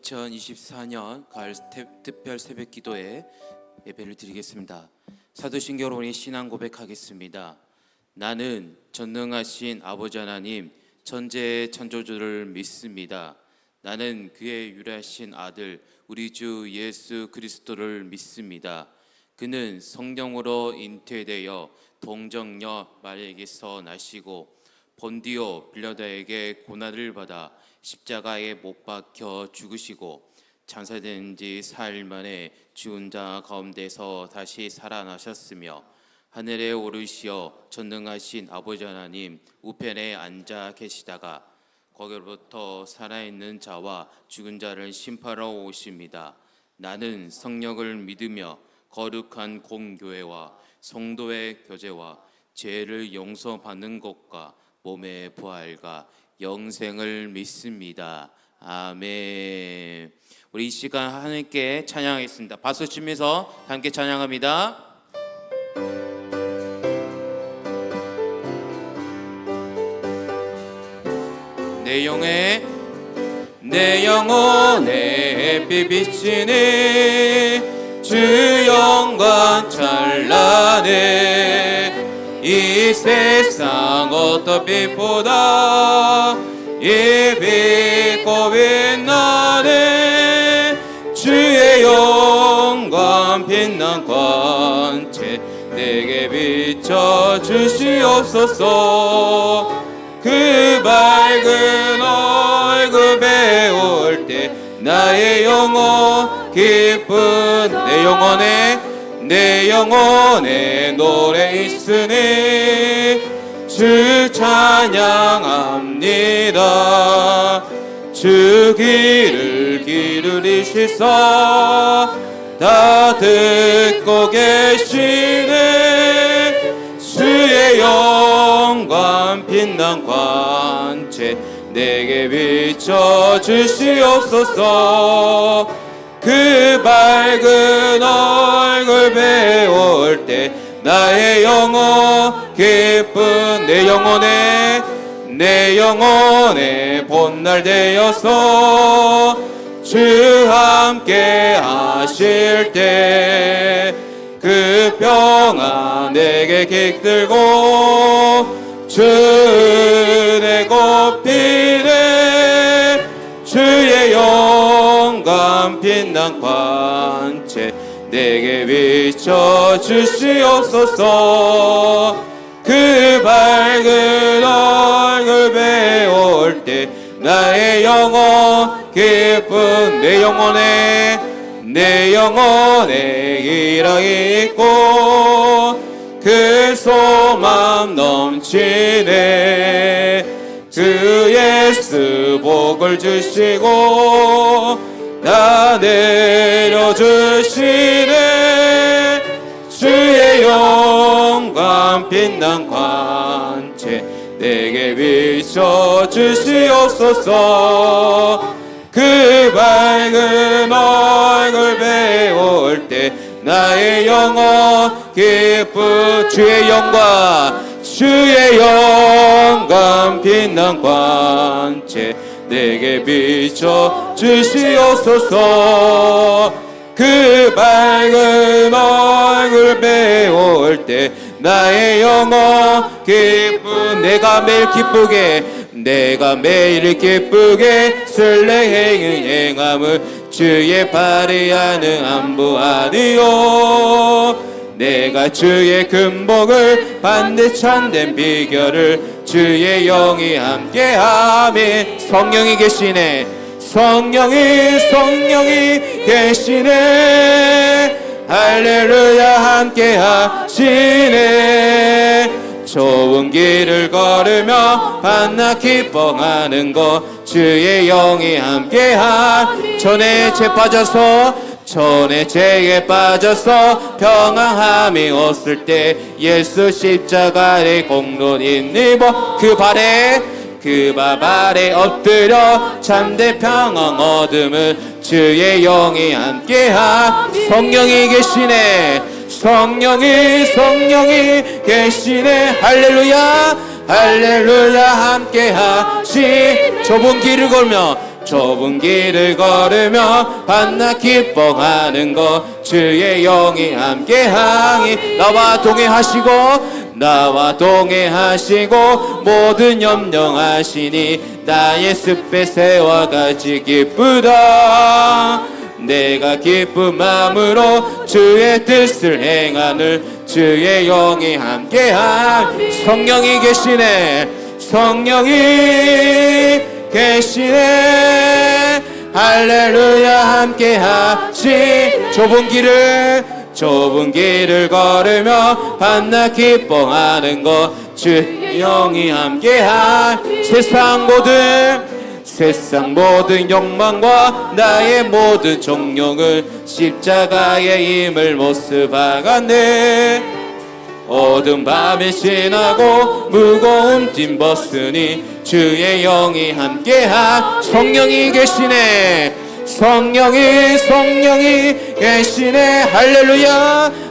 2024년 가을 특별 새벽 기도에 예배를 드리겠습니다. 사도신경 여러분이 신앙 고백하겠습니다. 나는 전능하신 아버지 하나님 천지의 창조주를 믿습니다. 나는 그의 유일하신 아들 우리 주 예수 그리스도를 믿습니다. 그는 성령으로 잉태되어 동정녀 마리아에게서 나시고 본디오 빌라도에게 고난을 받아 십자가에 못 박혀 죽으시고 장사된 지 4일 만에 죽은 자 가운데서 다시 살아나셨으며 하늘에 오르시어 전능하신 아버지 하나님 우편에 앉아 계시다가 거기로부터 살아있는 자와 죽은 자를 심판하러 오십니다. 나는 성령을 믿으며 거룩한 공교회와 성도의 교제와 죄를 용서받는 것과 몸의 부활과 영생을 믿습니다. 아멘. 우리 이 시간 하나님께 찬양하겠습니다. 박수 치면서 함께 찬양합니다. 내 영혼에 비비시네 주 영광 찬란해 이 세상 어떤 빛보다 이 빛고 빛나네 주의 영광 빛난 관체 내게 비춰 주시옵소서. 그 밝은 얼굴 배울 때 나의 영혼 기쁜 내 영혼에 노래 있으니 주 찬양합니다. 주 귀를 기울이시사 다 듣고 계시네 주의 영광 빛난 관체 내게 비춰 주시옵소서. 그 밝은 얼굴 배울 때 나의 영혼 기쁜 내 영혼에 본날 되어서 주 함께 하실 때 그 평안 내게 깃들고 주 은혜 곱히네 주의 영광 빛난 관체 내게 비춰 주시옵소서. 그 밝은 얼굴 배울 때 나의 영혼 기쁜 내 영혼에 희락이 있고 그 소망 넘치네 그 예수 복을 주시고 다 내려주시네 주의 영광 빛난 관체 내게 비춰 주시옵소서. 그 밝은 얼굴 배울 때 나의 영혼 기쁜 주의 영광 빛난 관체 내게 비춰 주시옵소서. 그 밝은 얼굴 배울 때 나의 영혼 기쁜 내가 매일 기쁘게 설레 행함을 주의 발휘하는 안부하니요. 내가 주의 금복을 받는 참된 비결을 주의 영이 함께하며 성령이 계시네 할렐루야 함께하시네. 좋은 길을 걸으며 반나 기뻐하는 것 주의 영이 함께하 전에 죄에 빠져서 평안함이 없을 때 예수 십자가의 공로인 입어 그 밥 아래 엎드려 참된 평안 얻음을 주의 영이 함께하 성령이 계시네 할렐루야 함께하시 좁은 길을 걸으며 좁은 길을 걸으며 밤낮 기뻐하는 것 주의 영이 함께하니 나와 동행하시고 모든 염려하시니 나의 습배새와 같이 기쁘다. 내가 기쁜 마음으로 주의 뜻을 행하늘 주의 영이 함께하니 성령이 계시네 성령이 계시네 할렐루야 함께하시 좁은 길을 걸으며 밤낮 기뻐하는 것 주의 영이 함께하니 세상 모든 욕망과 나의 모든 정욕을 십자가의 힘을 모습 박았네 어두운 밤에 지나고 무거운 짐 벗으니 주의 영이 함께한 성령이 계시네 성령이 계시네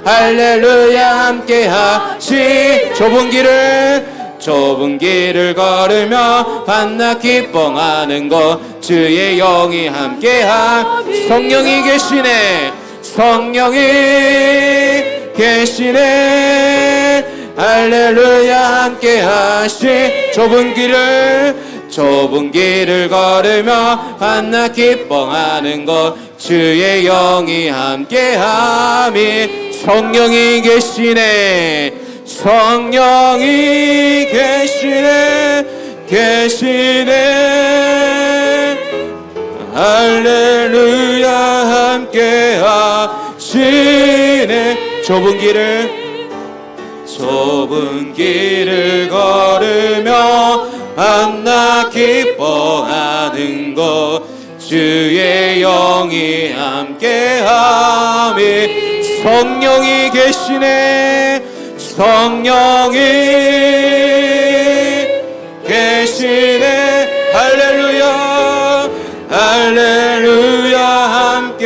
할렐루야 함께하시 좁은 길을 걸으며 밤낮 기뻐하는 것 주의 영이 함께한 성령이 계시네 할렐루야 함께하시 좁은 길을 걸으며 밤낮 기뻐하는 것 주의 영이 함께함이 성령이 계시네 할렐루야 함께하시네 좁은 길을 걸으며 밤낮 기뻐하는 것 주의 영이 함께함이 성령이 계시네 할렐루야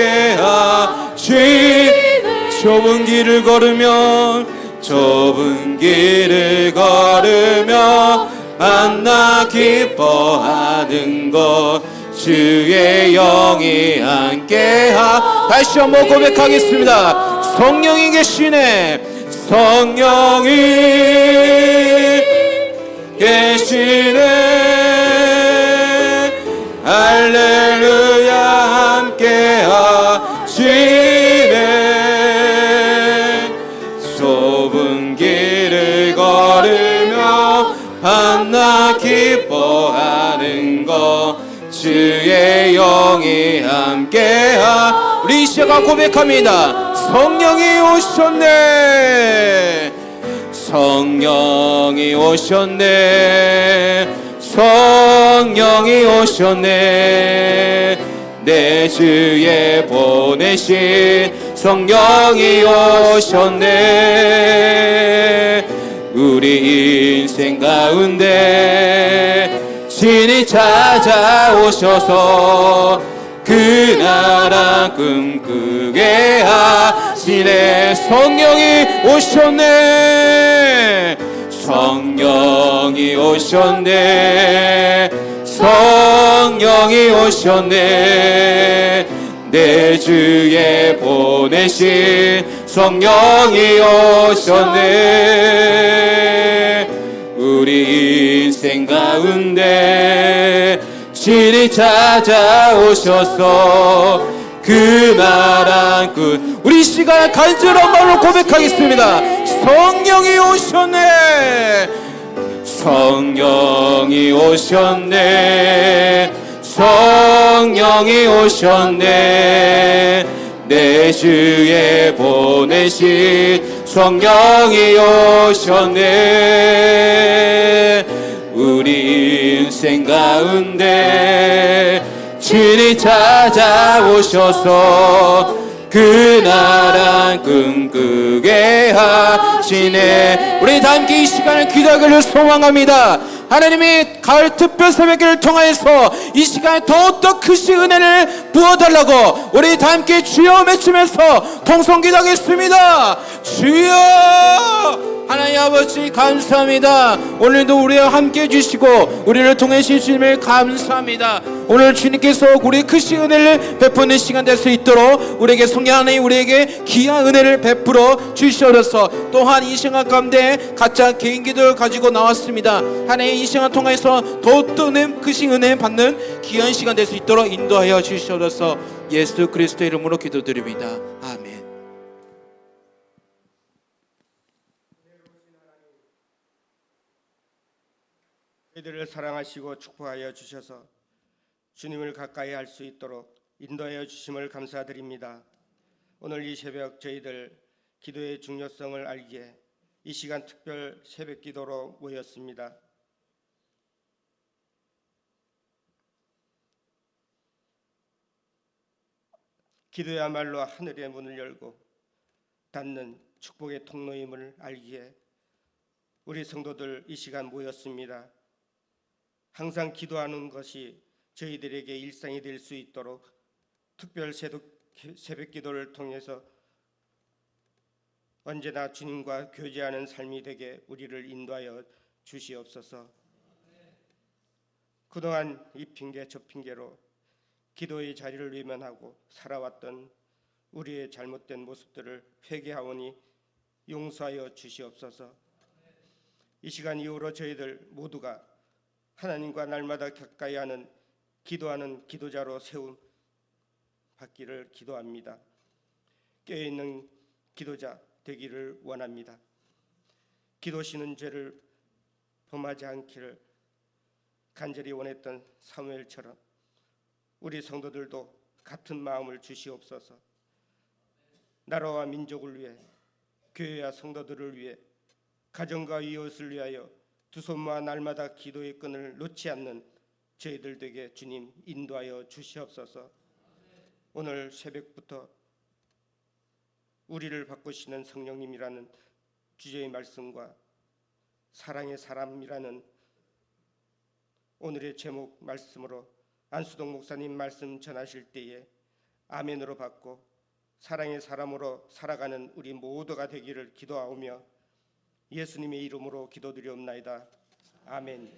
함께하시 좁은 길을 걸으며 밤낮 기뻐하는 것 주의 영이 함께하 다시 한번 고백하겠습니다 성령이 계시네 할렐루야 함께하시네 좁은 길을 걸으며 밤낮 기뻐하는 것 주의 영이 함께하 우리 시가 고백합니다 성령이 오셨네 내 주에 보내신 성령이 오셨네 우리 인생 가운데 신이 찾아오셔서 그 나라 꿈꾸게 하시네 성령이 오셨네 내 주에 보내신 성령이 오셨네 우리 인생 가운데 신이 찾아오셔서 그 나라 끝 우리 시간 간절한 말로 고백하겠습니다 성령이 오셨네 내 주에 보내신 성령이 오셨네 우리 인생 가운데 신이 찾아오셔서 그 나라 꿈꾸게 하시네 우리 다 함께 이 시간을 기도하기를 소망합니다 하나님이 가을 특별 새벽기를 통하여서 이 시간에 더욱더 크신 은혜를 부어달라고 우리 다 함께 주여 외치면서 통성기도하겠습니다 주여 하나님 아버지 감사합니다. 오늘도 우리와 함께 해주시고 우리를 통해 주님을 감사합니다. 오늘 주님께서 우리 크신 은혜를 베푸는 시간 될 수 있도록 우리에게 성령 하나님 우리에게 귀한 은혜를 베풀어 주시옵소서. 또한 이 시간 가운데 각자 개인 기도를 가지고 나왔습니다. 하나님 이 시간 통해서 더욱더 크신 은혜 받는 귀한 시간 될 수 있도록 인도하여 주시옵소서. 예수 그리스도 이름으로 기도드립니다. 아멘. 저희들을 사랑하시고 축복하여 주셔서 주님을 가까이 할 수 있도록 인도하여 주심을 감사드립니다. 오늘 이 새벽 저희들 기도의 중요성을 알기에 이 시간 특별 새벽 기도로 모였습니다. 기도야말로 하늘의 문을 열고 닫는 축복의 통로임을 알기에 우리 성도들 이 시간 모였습니다. 항상 기도하는 것이 저희들에게 일상이 될 수 있도록 특별 새벽 기도를 통해서 언제나 주님과 교제하는 삶이 되게 우리를 인도하여 주시옵소서. 그동안 이 핑계 저 핑계로 기도의 자리를 외면하고 살아왔던 우리의 잘못된 모습들을 회개하오니 용서하여 주시옵소서. 이 시간 이후로 저희들 모두가 하나님과 날마다 가까이 하는 기도하는 기도자로 세움 받기를 기도합니다. 깨어있는 기도자 되기를 원합니다. 기도시는 죄를 범하지 않기를 간절히 원했던 사무엘처럼 우리 성도들도 같은 마음을 주시옵소서. 나라와 민족을 위해, 교회와 성도들을 위해, 가정과 이웃을 위하여 두 손 모아 날마다 기도의 끈을 놓지 않는 저희들 되게 주님 인도하여 주시옵소서. 오늘 새벽부터 우리를 바꾸시는 성령님이라는 주제의 말씀과 사랑의 사람이라는 오늘의 제목 말씀으로 안수동 목사님 말씀 전하실 때에 아멘으로 받고 사랑의 사람으로 살아가는 우리 모두가 되기를 기도하오며 예수님의 이름으로 기도드리옵나이다. 아멘.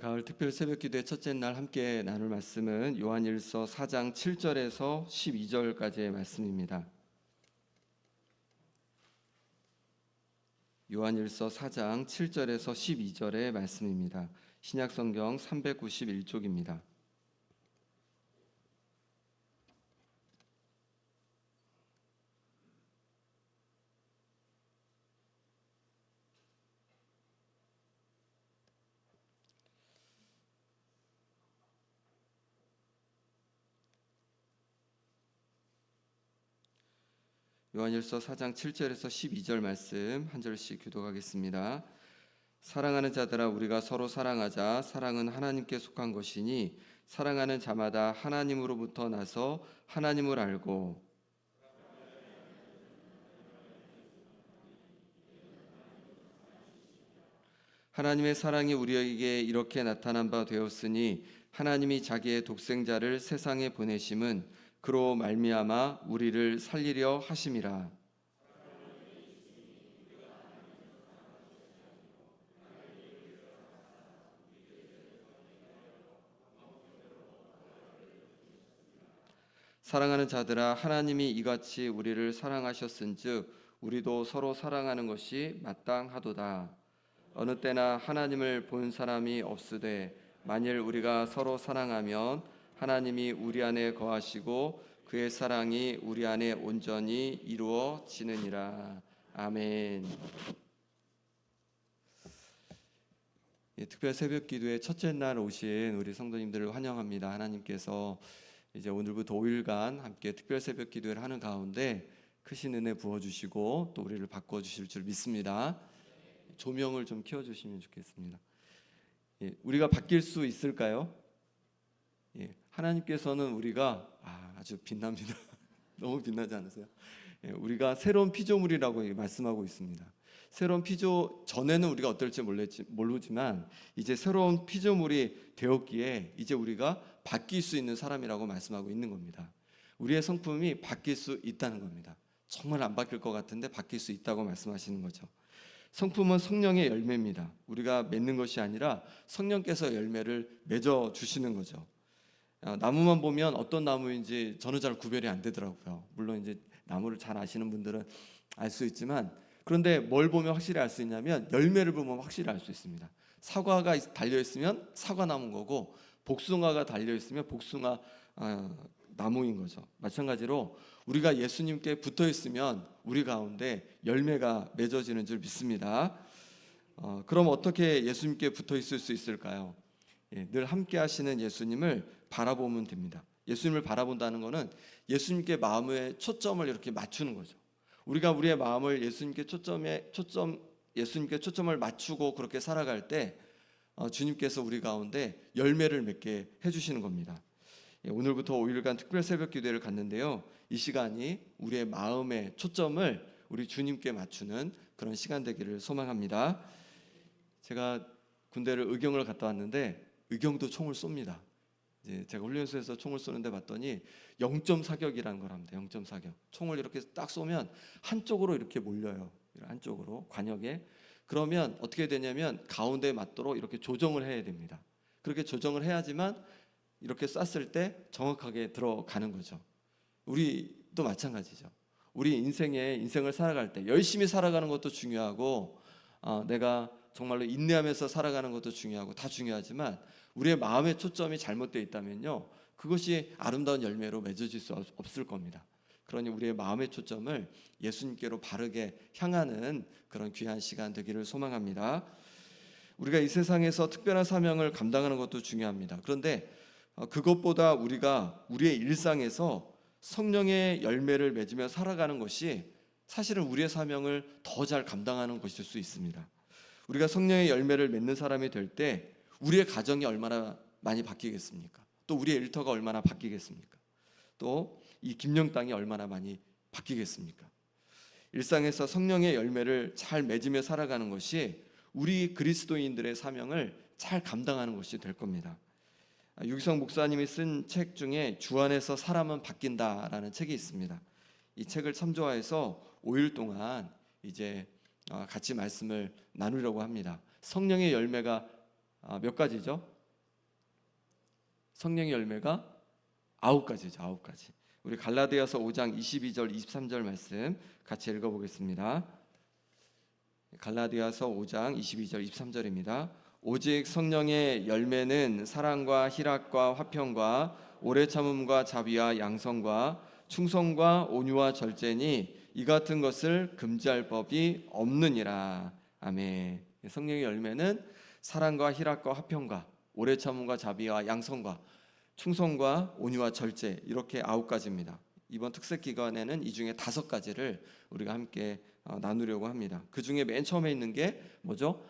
가을 특별 새벽기도의 첫째 날 함께 나눌 말씀은 요한일서 4장 7절에서 12절까지의 말씀입니다. 요한일서 4장 7절에서 12절의 말씀입니다. 신약성경 391쪽입니다. 요한일서 4장 7절에서 12절 말씀 한 절씩 교독하겠습니다. 사랑하는 자들아 우리가 서로 사랑하자. 사랑은 하나님께 속한 것이니 사랑하는 자마다 하나님으로부터 나서 하나님을 알고 하나님의 사랑이 우리에게 이렇게 나타난 바 되었으니 하나님이 자기의 독생자를 세상에 보내심은 그로 말미암아 우리를 살리려 하심이라. 사랑하는 자들아 하나님이 이같이 우리를 사랑하셨은즉 우리도 서로 사랑하는 것이 마땅하도다. 어느 때나 하나님을 본 사람이 없으되 만일 우리가 서로 사랑하면 하나님이 우리 안에 거하시고 그의 사랑이 우리 안에 온전히 이루어지느니라. 아멘. 특별 새벽 기도의 첫째 날 오신 우리 성도님들을 환영합니다. 하나님께서 이제 오늘부터 5일간 함께 특별 새벽 기도를 하는 가운데 크신 은혜 부어주시고 또 우리를 바꿔주실 줄 믿습니다. 조명을 좀 켜주시면 좋겠습니다. 우리가 바뀔 수 있을까요? 하나님께서는 우리가 아주 빛납니다. 너무 빛나지 않으세요? 우리가 새로운 피조물이라고 말씀하고 있습니다. 새로운 피조 전에는 우리가 어떨지 모르지만 이제 새로운 피조물이 되었기에 이제 우리가 바뀔 수 있는 사람이라고 말씀하고 있는 겁니다. 우리의 성품이 바뀔 수 있다는 겁니다. 정말 안 바뀔 것 같은데 바뀔 수 있다고 말씀하시는 거죠. 성품은 성령의 열매입니다. 우리가 맺는 것이 아니라 성령께서 열매를 맺어 주시는 거죠. 나무만 보면 어떤 나무인지 저는 잘 구별이 안 되더라고요. 물론 이제 나무를 잘 아시는 분들은 알 수 있지만, 그런데 뭘 보면 확실히 알 수 있냐면 열매를 보면 확실히 알 수 있습니다. 사과가 달려 있으면 사과 나무인 거고, 복숭아가 달려 있으면 복숭아 나무인 거죠. 마찬가지로 우리가 예수님께 붙어 있으면 우리 가운데 열매가 맺어지는 줄 믿습니다. 그럼 어떻게 예수님께 붙어 있을 수 있을까요? 늘 함께 하시는 예수님을 바라보면 됩니다. 예수님을 바라본다는 것은 예수님께 마음의 초점을 이렇게 맞추는 거죠. 우리가 우리의 마음을 예수님께 초점을 맞추고 그렇게 살아갈 때 주님께서 우리 가운데 열매를 맺게 해주시는 겁니다. 오늘부터 5일간 특별 새벽 기도회를 갖는데요, 이 시간이 우리의 마음의 초점을 우리 주님께 맞추는 그런 시간 되기를 소망합니다. 제가 군대를 의경을 갔다 왔는데 의경도 총을 쏩니다. 이제 제가 훈련소에서 총을 쏘는데 봤더니 0.4격이라는 걸 합니다. 0.4격. 총을 이렇게 딱 쏘면 한쪽으로 이렇게 몰려요. 한쪽으로 관역에. 그러면 어떻게 되냐면 가운데에 맞도록 이렇게 조정을 해야 됩니다. 그렇게 조정을 해야지만 이렇게 쐈을 때 정확하게 들어가는 거죠. 우리도 마찬가지죠. 우리 인생을 살아갈 때 열심히 살아가는 것도 중요하고, 내가 정말로 인내하면서 살아가는 것도 중요하고 다 중요하지만 우리의 마음의 초점이 잘못되어 있다면요, 그것이 아름다운 열매로 맺어질 수 없을 겁니다. 그러니 우리의 마음의 초점을 예수님께로 바르게 향하는 그런 귀한 시간 되기를 소망합니다. 우리가 이 세상에서 특별한 사명을 감당하는 것도 중요합니다. 그런데 그것보다 우리가 우리의 일상에서 성령의 열매를 맺으며 살아가는 것이 사실은 우리의 사명을 더 잘 감당하는 것일 수 있습니다. 우리가 성령의 열매를 맺는 사람이 될 때 우리의 가정이 얼마나 많이 바뀌겠습니까? 또 우리의 일터가 얼마나 바뀌겠습니까? 또 이 김영 땅이 얼마나 많이 바뀌겠습니까? 일상에서 성령의 열매를 잘 맺으며 살아가는 것이 우리 그리스도인들의 사명을 잘 감당하는 것이 될 겁니다. 유기성 목사님이 쓴 책 중에 주 안에서 사람은 바뀐다라는 책이 있습니다. 이 책을 참조해서 5일 동안 이제 같이 말씀을 나누려고 합니다. 성령의 열매가 몇 가지죠? 성령의 열매가 9가지죠. 9가지. 우리 갈라디아서 5장 22절 23절 말씀 같이 읽어보겠습니다. 갈라디아서 5장 22절 23절입니다. 오직 성령의 열매는 사랑과 희락과 화평과 오래 참음과 자비와 양성과 충성과 온유와 절제니 이 같은 것을 금지할 법이 없느니라. 아멘. 성령의 열매는 사랑과 희락과 화평과 오래 참음과 자비와 양성과 충성과 온유와 절제, 이렇게 9가지입니다. 이번 특색 기간에는 이 중에 5가지를 우리가 함께 나누려고 합니다. 그 중에 맨 처음에 있는 게 뭐죠?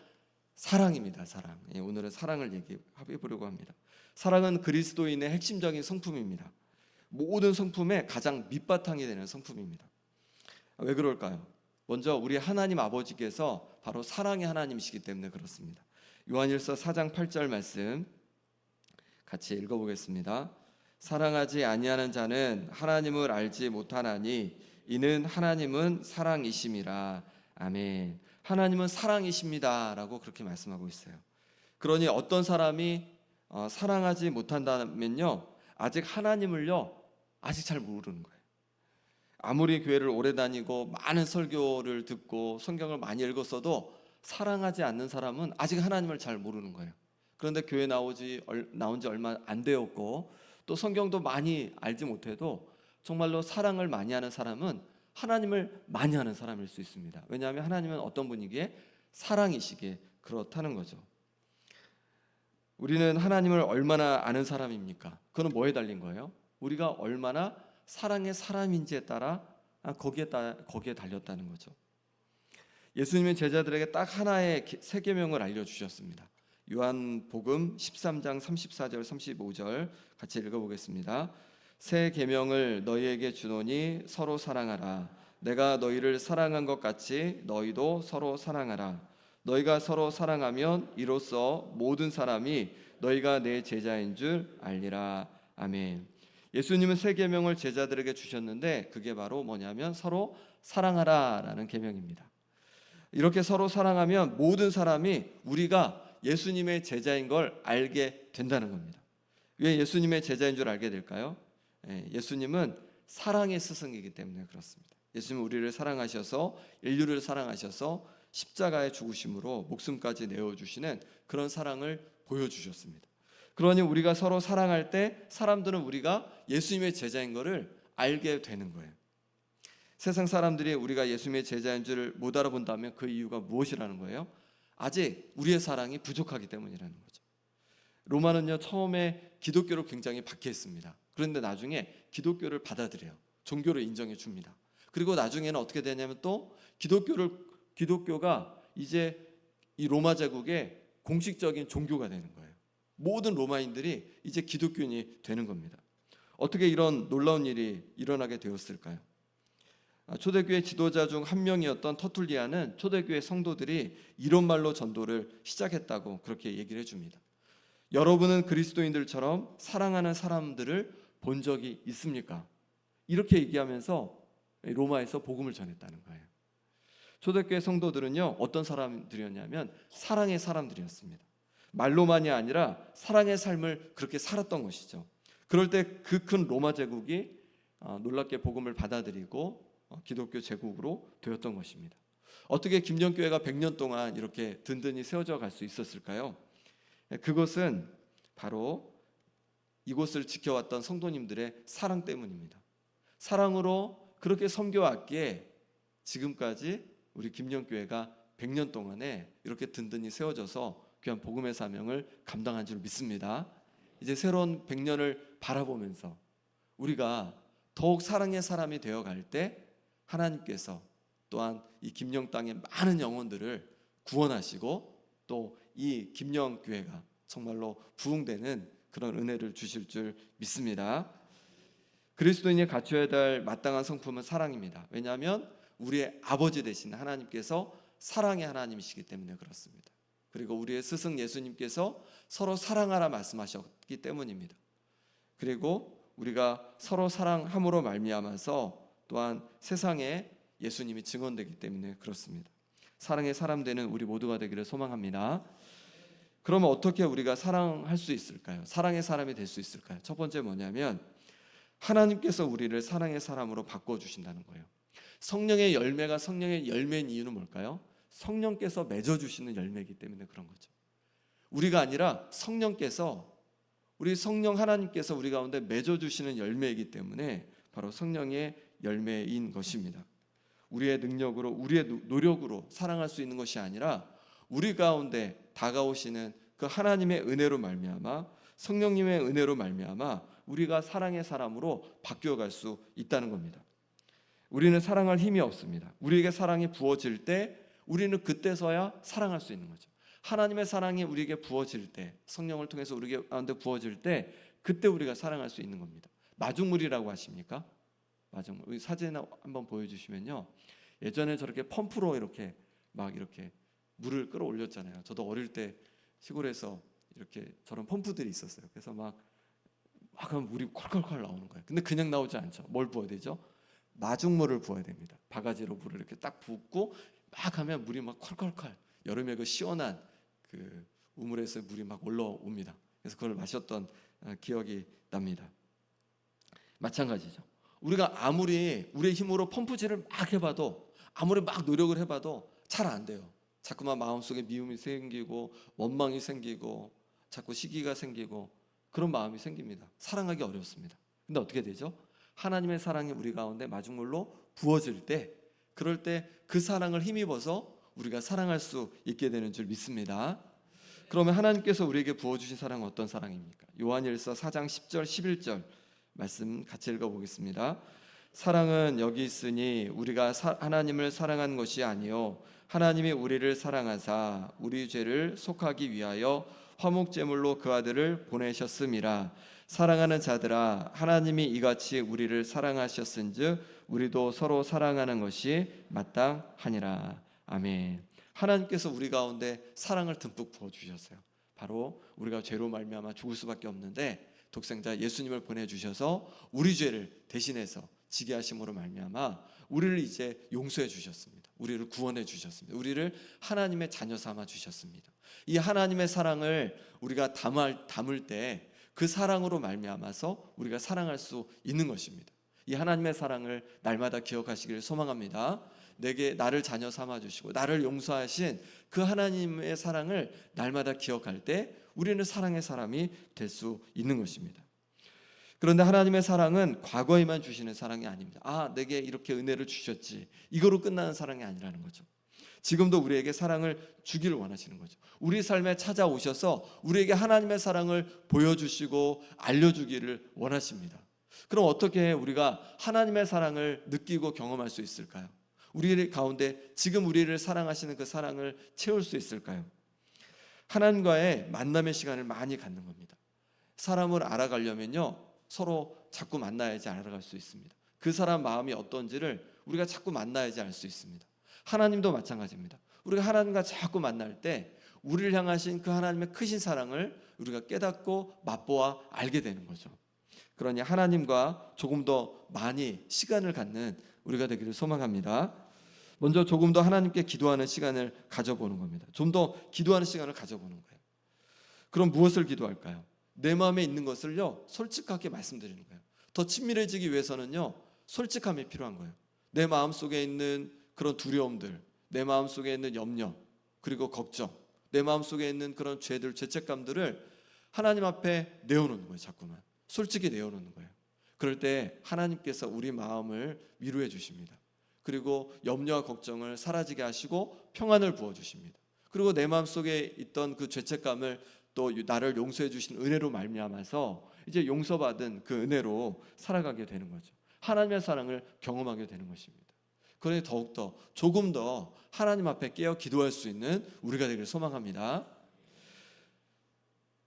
사랑입니다. 사랑. 오늘은 사랑을 얘기해 보려고 합니다. 사랑은 그리스도인의 핵심적인 성품입니다. 모든 성품의 가장 밑바탕이 되는 성품입니다. 왜 그럴까요? 먼저 우리 하나님 아버지께서 바로 사랑의 하나님이시기 때문에 그렇습니다. 요한일서 4장 8절 말씀 같이 읽어보겠습니다. 사랑하지 아니하는 자는 하나님을 알지 못하나니 이는 하나님은 사랑이심이라. 아멘. 하나님은 사랑이십니다라고 그렇게 말씀하고 있어요. 그러니 어떤 사람이 사랑하지 못한다면요, 아직 하나님을요 아직 잘 모르는 거예요. 아무리 교회를 오래 다니고 많은 설교를 듣고 성경을 많이 읽었어도 사랑하지 않는 사람은 아직 하나님을 잘 모르는 거예요. 그런데 교회 나온 지 얼마 안 되었고 또 성경도 많이 알지 못해도 정말로 사랑을 많이 하는 사람은 하나님을 많이 하는 사람일 수 있습니다. 왜냐하면 하나님은 어떤 분이기에 사랑이시기에 그렇다는 거죠. 우리는 하나님을 얼마나 아는 사람입니까? 그건 뭐에 달린 거예요? 우리가 얼마나 사랑의 사람인지에 따라 거기에 달렸다는 거죠. 예수님은 제자들에게 딱 하나의 세 계명을 알려주셨습니다. 요한복음 13장 34절 35절 같이 읽어보겠습니다. 새 계명을 너희에게 주노니 서로 사랑하라. 내가 너희를 사랑한 것 같이 너희도 서로 사랑하라. 너희가 서로 사랑하면 이로써 모든 사람이 너희가 내 제자인 줄 알리라. 아멘. 예수님은 세 계명을 제자들에게 주셨는데 그게 바로 뭐냐면 서로 사랑하라라는 계명입니다. 이렇게 서로 사랑하면 모든 사람이 우리가 예수님의 제자인 걸 알게 된다는 겁니다. 왜 예수님의 제자인 줄 알게 될까요? 예수님은 사랑의 스승이기 때문에 그렇습니다. 예수님은 우리를 사랑하셔서 인류를 사랑하셔서 십자가의 죽으심으로 목숨까지 내어주시는 그런 사랑을 보여주셨습니다. 그러니 우리가 서로 사랑할 때 사람들은 우리가 예수님의 제자인 것을 알게 되는 거예요. 세상 사람들이 우리가 예수님의 제자인 줄 못 알아본다면 그 이유가 무엇이라는 거예요? 아직 우리의 사랑이 부족하기 때문이라는 거죠. 로마는요, 처음에 기독교를 굉장히 박해했습니다. 그런데 나중에 기독교를 받아들여요. 종교를 인정해 줍니다. 그리고 나중에는 어떻게 되냐면 또 기독교가 이제 이 로마 제국의 공식적인 종교가 되는 거예요. 모든 로마인들이 이제 기독교인이 되는 겁니다. 어떻게 이런 놀라운 일이 일어나게 되었을까요? 초대교회 지도자 중 한 명이었던 터툴리아는 초대교회 성도들이 이런 말로 전도를 시작했다고 그렇게 얘기를 해줍니다. 여러분은 그리스도인들처럼 사랑하는 사람들을 본 적이 있습니까? 이렇게 얘기하면서 로마에서 복음을 전했다는 거예요. 초대교회 성도들은요, 어떤 사람들이었냐면 사랑의 사람들이었습니다. 말로만이 아니라 사랑의 삶을 그렇게 살았던 것이죠. 그럴 때 그 큰 로마 제국이 놀랍게 복음을 받아들이고 기독교 제국으로 되었던 것입니다. 어떻게 김영교회가 100년 동안 이렇게 든든히 세워져 갈 수 있었을까요? 그것은 바로 이곳을 지켜왔던 성도님들의 사랑 때문입니다. 사랑으로 그렇게 섬겨왔기에 지금까지 우리 김영교회가 100년 동안에 이렇게 든든히 세워져서 귀한 복음의 사명을 감당한 줄 믿습니다. 이제 새로운 100년을 바라보면서 우리가 더욱 사랑의 사람이 되어갈 때 하나님께서 또한 이 김영 땅의 많은 영혼들을 구원하시고 또 이 김영 교회가 정말로 부흥되는 그런 은혜를 주실 줄 믿습니다. 그리스도인이 갖춰야 될 마땅한 성품은 사랑입니다. 왜냐하면 우리의 아버지 되신 하나님께서 사랑의 하나님이시기 때문에 그렇습니다. 그리고 우리의 스승 예수님께서 서로 사랑하라 말씀하셨기 때문입니다. 그리고 우리가 서로 사랑함으로 말미암아서 또한 세상에 예수님이 증언되기 때문에 그렇습니다. 사랑의 사람 되는 우리 모두가 되기를 소망합니다. 그러면 어떻게 우리가 사랑할 수 있을까요? 사랑의 사람이 될 수 있을까요? 첫 번째 뭐냐면 하나님께서 우리를 사랑의 사람으로 바꿔주신다는 거예요. 성령의 열매가 성령의 열매인 이유는 뭘까요? 성령께서 맺어주시는 열매이기 때문에 그런 거죠. 우리가 아니라 성령께서, 우리 성령 하나님께서 우리 가운데 맺어주시는 열매이기 때문에 바로 성령의 열매인 것입니다. 우리의 능력으로, 우리의 노력으로 사랑할 수 있는 것이 아니라 우리 가운데 다가오시는 그 하나님의 은혜로 말미암아, 성령님의 은혜로 말미암아 우리가 사랑의 사람으로 바뀌어갈 수 있다는 겁니다. 우리는 사랑할 힘이 없습니다. 우리에게 사랑이 부어질 때 우리는 그때서야 사랑할 수 있는 거죠. 하나님의 사랑이 우리에게 부어질 때, 성령을 통해서 우리 가운데 부어질 때 그때 우리가 사랑할 수 있는 겁니다. 마중물이라고 하십니까? 마중물. 사진 한번 보여주시면요, 예전에 저렇게 펌프로 이렇게 막 이렇게 물을 끌어올렸잖아요. 저도 어릴 때 시골에서 이렇게 저런 펌프들이 있었어요. 그래서 막 하면 물이 콸콸콸 나오는 거예요. 근데 그냥 나오지 않죠. 뭘 부어야 되죠? 마중물을 부어야 됩니다. 바가지로 물을 이렇게 딱 붓고 막 하면 물이 막 콸콸콸, 여름에 그 시원한 그 우물에서 물이 막 올라옵니다. 그래서 그걸 마셨던 기억이 납니다. 마찬가지죠. 우리가 아무리 우리의 힘으로 펌프질을 막 해봐도, 아무리 막 노력을 해봐도 잘 안 돼요. 자꾸만 마음속에 미움이 생기고 원망이 생기고 자꾸 시기가 생기고 그런 마음이 생깁니다. 사랑하기 어렵습니다. 근데 어떻게 되죠? 하나님의 사랑이 우리 가운데 마중물로 부어질 때, 그럴 때 그 사랑을 힘입어서 우리가 사랑할 수 있게 되는 줄 믿습니다. 그러면 하나님께서 우리에게 부어주신 사랑은 어떤 사랑입니까? 요한일서 4장 10절 11절 말씀 같이 읽어보겠습니다. 사랑은 여기 있으니 우리가 하나님을 사랑한 것이 아니요 하나님이 우리를 사랑하사 우리 죄를 속하기 위하여 화목제물로 그 아들을 보내셨음이라. 사랑하는 자들아, 하나님이 이같이 우리를 사랑하셨은즉 우리도 서로 사랑하는 것이 마땅하니라. 아멘. 하나님께서 우리 가운데 사랑을 듬뿍 부어주셨어요. 바로 우리가 죄로 말미암아 죽을 수밖에 없는데 독생자 예수님을 보내주셔서 우리 죄를 대신해서 지게 하심으로 말미암아 우리를 이제 용서해 주셨습니다. 우리를 구원해 주셨습니다. 우리를 하나님의 자녀 삼아 주셨습니다. 이 하나님의 사랑을 우리가 담을 때 그 사랑으로 말미암아서 우리가 사랑할 수 있는 것입니다. 이 하나님의 사랑을 날마다 기억하시기를 소망합니다. 내게 나를 자녀 삼아 주시고 나를 용서하신 그 하나님의 사랑을 날마다 기억할 때 우리는 사랑의 사람이 될 수 있는 것입니다. 그런데 하나님의 사랑은 과거에만 주시는 사랑이 아닙니다. 아, 내게 이렇게 은혜를 주셨지, 이거로 끝나는 사랑이 아니라는 거죠. 지금도 우리에게 사랑을 주기를 원하시는 거죠. 우리 삶에 찾아오셔서 우리에게 하나님의 사랑을 보여주시고 알려주기를 원하십니다. 그럼 어떻게 우리가 하나님의 사랑을 느끼고 경험할 수 있을까요? 우리 가운데 지금 우리를 사랑하시는 그 사랑을 채울 수 있을까요? 하나님과의 만남의 시간을 많이 갖는 겁니다. 사람을 알아가려면요, 서로 자꾸 만나야지 알아갈 수 있습니다. 그 사람 마음이 어떤지를 우리가 자꾸 만나야지 알 수 있습니다. 하나님도 마찬가지입니다. 우리가 하나님과 자꾸 만날 때 우리를 향하신 그 하나님의 크신 사랑을 우리가 깨닫고 맛보아 알게 되는 거죠. 그러니 하나님과 조금 더 많이 시간을 갖는 우리가 되기를 소망합니다. 먼저 조금 더 하나님께 기도하는 시간을 가져보는 겁니다. 좀 더 기도하는 시간을 가져보는 거예요. 그럼 무엇을 기도할까요? 내 마음에 있는 것을요, 솔직하게 말씀드리는 거예요. 더 친밀해지기 위해서는요, 솔직함이 필요한 거예요. 내 마음속에 있는 그런 두려움들, 내 마음속에 있는 염려, 그리고 걱정, 내 마음속에 있는 그런 죄들, 죄책감들을 하나님 앞에 내어놓는 거예요. 자꾸만 솔직히 내어놓는 거예요. 그럴 때 하나님께서 우리 마음을 위로해 주십니다. 그리고 염려와 걱정을 사라지게 하시고 평안을 부어주십니다. 그리고 내 마음속에 있던 그 죄책감을 또 나를 용서해 주신 은혜로 말미암아서 이제 용서받은 그 은혜로 살아가게 되는 거죠. 하나님의 사랑을 경험하게 되는 것입니다. 그러니 더욱더 조금 더 하나님 앞에 깨어 기도할 수 있는 우리가 되기를 소망합니다.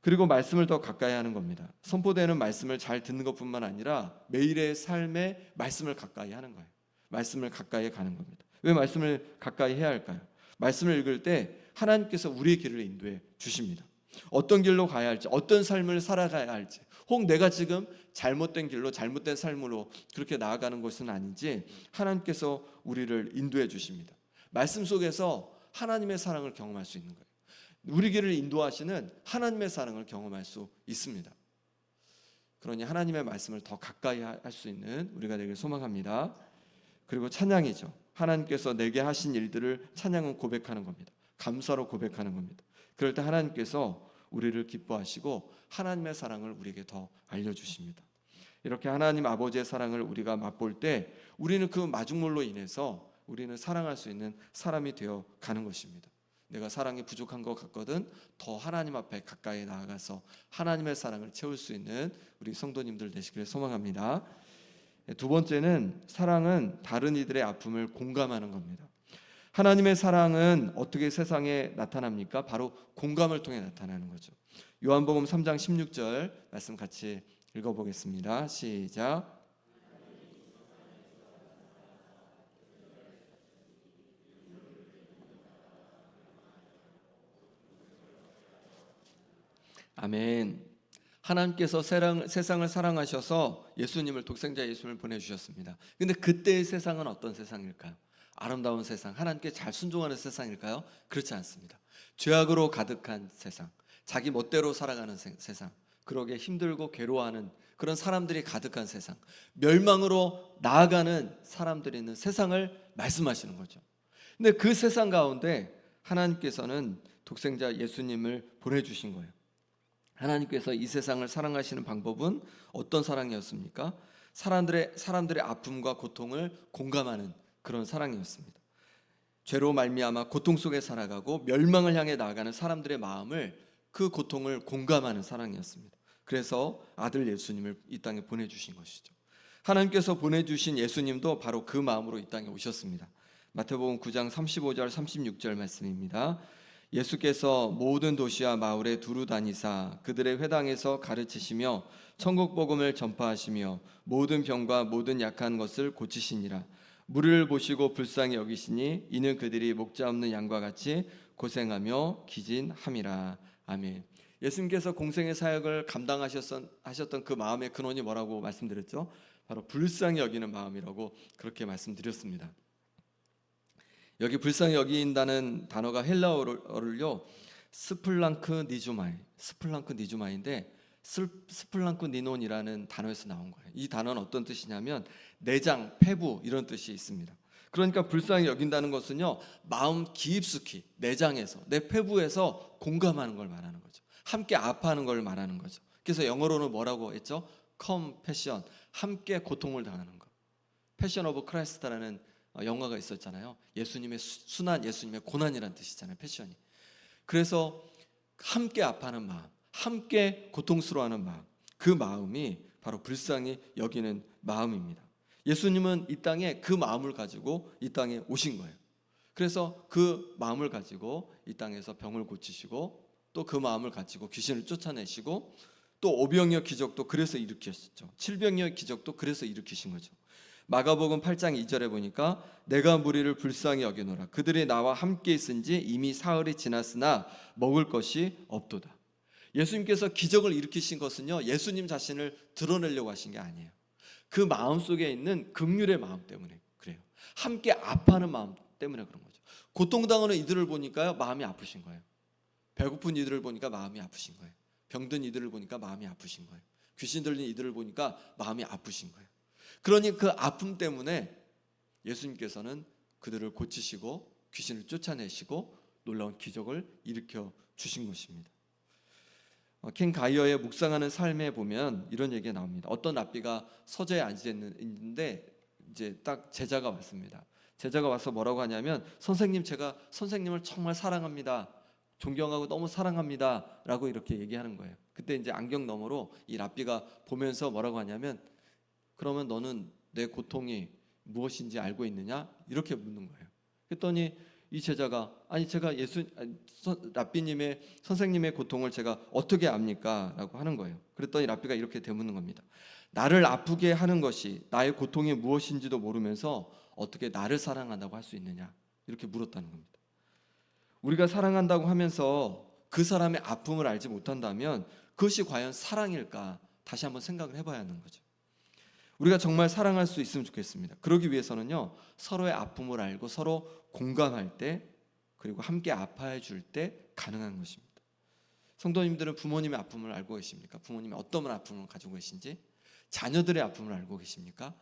그리고 말씀을 더 가까이 하는 겁니다. 선포되는 말씀을 잘 듣는 것뿐만 아니라 매일의 삶에 말씀을 가까이 하는 거예요. 말씀을 가까이 가는 겁니다. 왜 말씀을 가까이 해야 할까요? 말씀을 읽을 때 하나님께서 우리의 길을 인도해 주십니다. 어떤 길로 가야 할지, 어떤 삶을 살아가야 할지, 혹 내가 지금 잘못된 길로, 잘못된 삶으로 그렇게 나아가는 것은 아닌지 하나님께서 우리를 인도해 주십니다. 말씀 속에서 하나님의 사랑을 경험할 수 있는 거예요. 우리 길을 인도하시는 하나님의 사랑을 경험할 수 있습니다. 그러니 하나님의 말씀을 더 가까이 할 수 있는 우리가 되길 소망합니다. 그리고 찬양이죠. 하나님께서 내게 하신 일들을 찬양은 고백하는 겁니다. 감사로 고백하는 겁니다. 그럴 때 하나님께서 우리를 기뻐하시고 하나님의 사랑을 우리에게 더 알려주십니다. 이렇게 하나님 아버지의 사랑을 우리가 맛볼 때 우리는 그 마중물로 인해서 우리는 사랑할 수 있는 사람이 되어 가는 것입니다. 내가 사랑이 부족한 것 같거든 더 하나님 앞에 가까이 나아가서 하나님의 사랑을 채울 수 있는 우리 성도님들 되시기를 소망합니다. 두 번째는 사랑은 다른 이들의 아픔을 공감하는 겁니다. 하나님의 사랑은 어떻게 세상에 나타납니까? 바로 공감을 통해 나타나는 거죠. 요한복음 3장 16절 말씀 같이 읽어보겠습니다. 시작. 아멘. 하나님께서 세상을 사랑하셔서 예수님을, 독생자 예수님을 보내주셨습니다. 근데 그때의 세상은 어떤 세상일까요? 아름다운 세상, 하나님께 잘 순종하는 세상일까요? 그렇지 않습니다. 죄악으로 가득한 세상, 자기 멋대로 살아가는 세상, 그러게 힘들고 괴로워하는 그런 사람들이 가득한 세상, 멸망으로 나아가는 사람들이 있는 세상을 말씀하시는 거죠. 근데 그 세상 가운데 하나님께서는 독생자 예수님을 보내주신 거예요. 하나님께서 이 세상을 사랑하시는 방법은 어떤 사랑이었습니까? 사람들의 아픔과 고통을 공감하는 그런 사랑이었습니다. 죄로 말미암아 고통 속에 살아가고 멸망을 향해 나아가는 사람들의 마음을, 그 고통을 공감하는 사랑이었습니다. 그래서 아들 예수님을 이 땅에 보내주신 것이죠. 하나님께서 보내주신 예수님도 바로 그 마음으로 이 땅에 오셨습니다. 마태복음 9장 35절 36절 말씀입니다. 예수께서 모든 도시와 마을에 두루 다니사 그들의 회당에서 가르치시며 천국 복음을 전파하시며 모든 병과 모든 약한 것을 고치시니라. 무리를 보시고 불쌍히 여기시니 이는 그들이 목자 없는 양과 같이 고생하며 기진함이라. 아멘. 예수님께서 공생의 사역을 감당하셨던 그 마음의 근원이 뭐라고 말씀드렸죠? 바로 불쌍히 여기는 마음이라고 그렇게 말씀드렸습니다. 여기 불쌍히 여긴다는 단어가 헬라어를요 스플랑크 니주마인데 스플랑크 니논이라는 단어에서 나온 거예요. 이 단어는 어떤 뜻이냐면 내장, 폐부 이런 뜻이 있습니다. 그러니까 불쌍히 여긴다는 것은요 마음 깊숙이 내장에서 내 폐부에서 공감하는 걸 말하는 거죠. 함께 아파하는 걸 말하는 거죠. 그래서 영어로는 뭐라고 했죠? 컴패션, 함께 고통을 당하는 것. 패션 오브 크라이스트라는 영화가 있었잖아요. 예수님의 순환, 예수님의 고난이라는 뜻이잖아요. 패션이. 그래서 함께 아파하는 마음, 함께 고통스러워하는 마음, 그 마음이 바로 불쌍히 여기는 마음입니다. 예수님은 이 땅에 그 마음을 가지고 이 땅에 오신 거예요. 그래서 그 마음을 가지고 이 땅에서 병을 고치시고 또 그 마음을 가지고 귀신을 쫓아내시고 또 오병이어 기적도 그래서 일으키셨죠. 칠병이어 기적도 그래서 일으키신 거죠. 마가복음 8장 2절에 보니까 내가 무리를 불쌍히 여기노라 그들이 나와 함께 있은지 이미 사흘이 지났으나 먹을 것이 없도다. 예수님께서 기적을 일으키신 것은요 예수님 자신을 드러내려고 하신 게 아니에요. 그 마음 속에 있는 긍휼의 마음 때문에 그래요. 함께 아파하는 마음 때문에 그런 거죠. 고통당하는 이들을 보니까요 마음이 아프신 거예요. 배고픈 이들을 보니까 마음이 아프신 거예요. 병든 이들을 보니까 마음이 아프신 거예요. 귀신 들린 이들을 보니까 마음이 아프신 거예요. 그러니 그 아픔 때문에 예수님께서는 그들을 고치시고 귀신을 쫓아내시고 놀라운 기적을 일으켜 주신 것입니다. 킹 가이어의 묵상하는 삶에 보면 이런 얘기가 나옵니다. 어떤 랍비가 서재에 앉아 있는데 이제 딱 제자가 왔습니다. 제자가 와서 뭐라고 하냐면 선생님 제가 선생님을 정말 사랑합니다. 존경하고 너무 사랑합니다. 라고 이렇게 얘기하는 거예요. 그때 이제 안경 너머로 이 랍비가 보면서 뭐라고 하냐면 그러면 너는 내 고통이 무엇인지 알고 있느냐? 이렇게 묻는 거예요. 그랬더니 이 제자가 아니 제가 랍비님의 선생님의 고통을 제가 어떻게 압니까? 라고 하는 거예요. 그랬더니 랍비가 이렇게 되묻는 겁니다. 나를 아프게 하는 것이 나의 고통이 무엇인지도 모르면서 어떻게 나를 사랑한다고 할 수 있느냐? 이렇게 물었다는 겁니다. 우리가 사랑한다고 하면서 그 사람의 아픔을 알지 못한다면 그것이 과연 사랑일까? 다시 한번 생각을 해봐야 하는 거죠. 우리가 정말 사랑할 수 있으면 좋겠습니다. 그러기 위해서는요 서로의 아픔을 알고 서로 공감할 때 그리고 함께 아파해 줄 때 가능한 것입니다. 성도님들은 부모님의 아픔을 알고 계십니까? 부모님이 어떤 아픔을 가지고 계신지, 자녀들의 아픔을 알고 계십니까?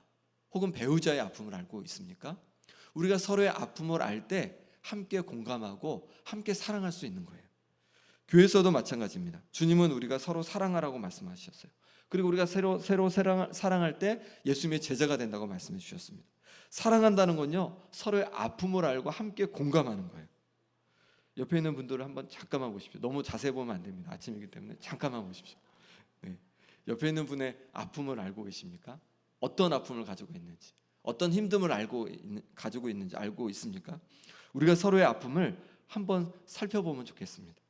혹은 배우자의 아픔을 알고 있습니까? 우리가 서로의 아픔을 알 때 함께 공감하고 함께 사랑할 수 있는 거예요. 교회에서도 마찬가지입니다. 주님은 우리가 서로 사랑하라고 말씀하셨어요. 그리고 우리가 서로 사랑할 때 예수님의 제자가 된다고 말씀해 주셨습니다. 사랑한다는 건요 서로의 아픔을 알고 함께 공감하는 거예요. 옆에 있는 분들을 한번 잠깐만 보십시오. 너무 자세히 보면 안 됩니다. 아침이기 때문에 잠깐만 보십시오. 네. 옆에 있는 분의 아픔을 알고 계십니까? 어떤 아픔을 가지고 있는지, 어떤 힘듦을 가지고 있는지 알고 있습니까? 우리가 서로의 아픔을 한번 살펴보면 좋겠습니다.